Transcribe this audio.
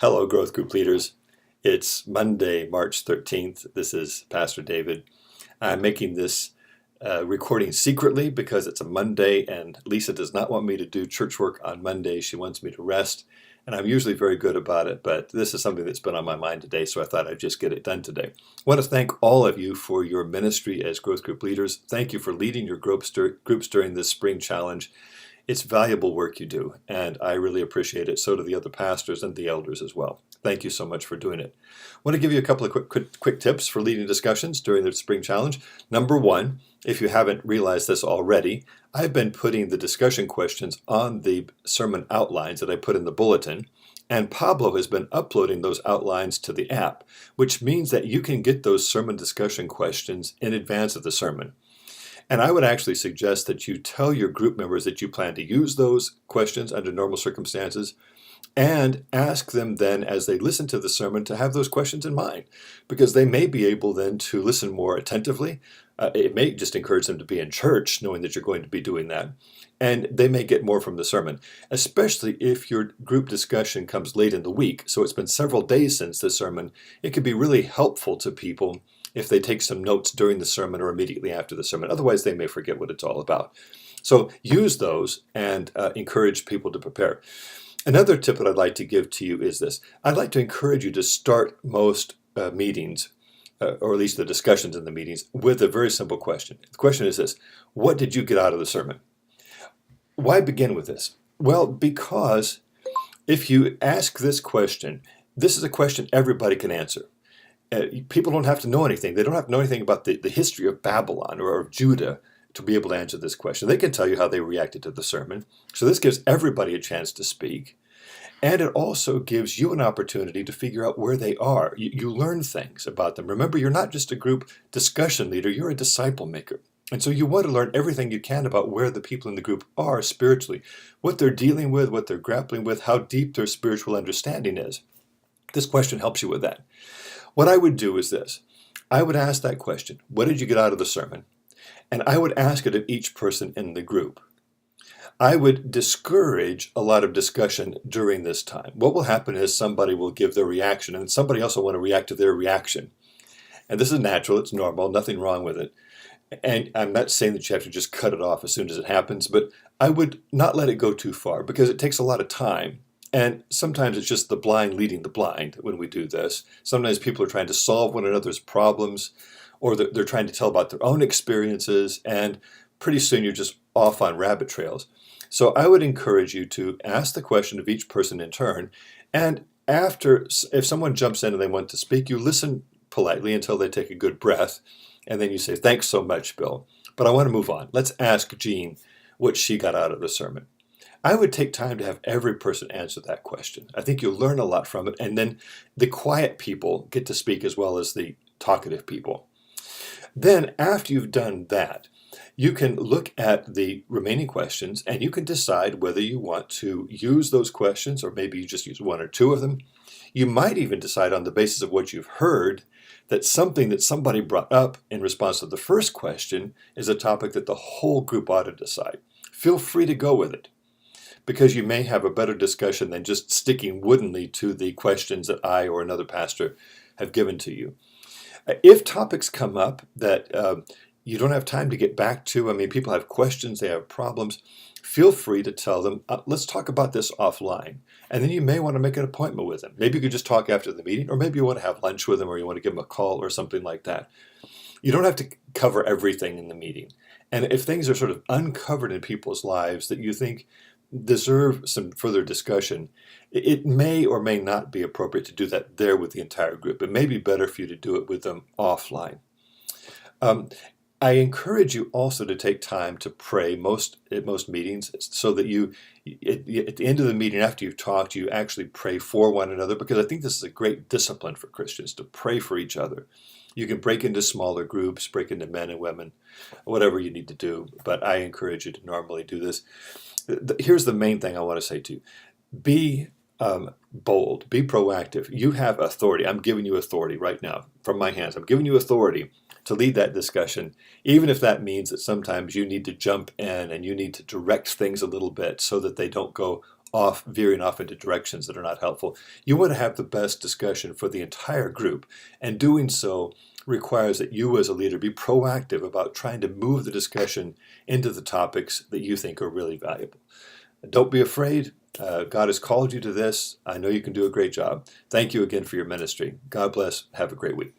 Hello, Growth Group leaders. It's Monday, March 13th. This is Pastor David. I'm making this recording secretly because it's a Monday and Lisa does not want me to do church work on Monday. She wants me to rest, and I'm usually very good about it, but this is something that's been on my mind today, so I thought I'd just get it done today. I want to thank all of you for your ministry as Growth Group leaders. Thank you for leading your groups during this spring challenge. It's valuable work you do, and I really appreciate it. So do the other pastors and the elders as well. Thank you so much for doing it. I want to give you a couple of quick tips for leading discussions during the Spring Challenge. Number one, if you haven't realized this already, I've been putting the discussion questions on the sermon outlines that I put in the bulletin, and Pablo has been uploading those outlines to the app, which means that you can get those sermon discussion questions in advance of the sermon. And I would actually suggest that you tell your group members that you plan to use those questions under normal circumstances and ask them then as they listen to the sermon to have those questions in mind, because they may be able then to listen more attentively. It may just encourage them to be in church knowing that you're going to be doing that. And they may get more from the sermon, especially if your group discussion comes late in the week. So it's been several days since the sermon. It could be really helpful to people if they take some notes during the sermon or immediately after the sermon. Otherwise, they may forget what it's all about. So use those and encourage people to prepare. Another tip that I'd like to give to you is this. I'd like to encourage you to start most meetings, or at least the discussions in the meetings, with a very simple question. The question is this: what did you get out of the sermon? Why begin with this? Well, because if you ask this question, this is a question everybody can answer. People don't have to know anything. They don't have to know anything about the history of Babylon or of Judah to be able to answer this question. They can tell you how they reacted to the sermon. So this gives everybody a chance to speak. And it also gives you an opportunity to figure out where they are. You learn things about them. Remember, you're not just a group discussion leader, you're a disciple maker. And so you want to learn everything you can about where the people in the group are spiritually, what they're dealing with, what they're grappling with, how deep their spiritual understanding is. This question helps you with that. What I would do is this. I would ask that question: what did you get out of the sermon? And I would ask it of each person in the group. I would discourage a lot of discussion during this time. What will happen is somebody will give their reaction, and somebody else will want to react to their reaction. And this is natural, it's normal, nothing wrong with it. And I'm not saying that you have to just cut it off as soon as it happens, but I would not let it go too far, because it takes a lot of time. And sometimes it's just the blind leading the blind when we do this. Sometimes people are trying to solve one another's problems, or they're trying to tell about their own experiences, and pretty soon you're just off on rabbit trails. So I would encourage you to ask the question of each person in turn, and if someone jumps in and they want to speak, you listen politely until they take a good breath, and then you say, "Thanks so much, Bill, but I want to move on. Let's ask Jean what she got out of the sermon." I would take time to have every person answer that question. I think you'll learn a lot from it, and then the quiet people get to speak as well as the talkative people. Then, after you've done that, you can look at the remaining questions and you can decide whether you want to use those questions, or maybe you just use one or two of them. You might even decide on the basis of what you've heard that something that somebody brought up in response to the first question is a topic that the whole group ought to decide. Feel free to go with it, because you may have a better discussion than just sticking woodenly to the questions that I or another pastor have given to you. If topics come up that you don't have time to get back to, people have questions, they have problems, feel free to tell them, let's talk about this offline. And then you may want to make an appointment with them. Maybe you could just talk after the meeting, or maybe you want to have lunch with them, or you want to give them a call or something like that. You don't have to cover everything in the meeting. And if things are sort of uncovered in people's lives that you think deserve some further discussion, it may or may not be appropriate to do that there with the entire group. It may be better for you to do it with them offline. I encourage you also to take time to pray at most meetings, so that you, at the end of the meeting, after you've talked, you actually pray for one another, because I think this is a great discipline for Christians to pray for each other. You can break into smaller groups, break into men and women, whatever you need to do, but I encourage you to normally do this. Here's the main thing I want to say to you. Be bold, be proactive. You have authority. I'm giving you authority right now from my hands. I'm giving you authority to lead that discussion, even if that means that sometimes you need to jump in and you need to direct things a little bit so that they don't go veering off into directions that are not helpful. You want to have the best discussion for the entire group, and doing so requires that you as a leader be proactive about trying to move the discussion into the topics that you think are really valuable. Don't be afraid. God has called you to this. I know you can do a great job. Thank you again for your ministry. God bless. Have a great week.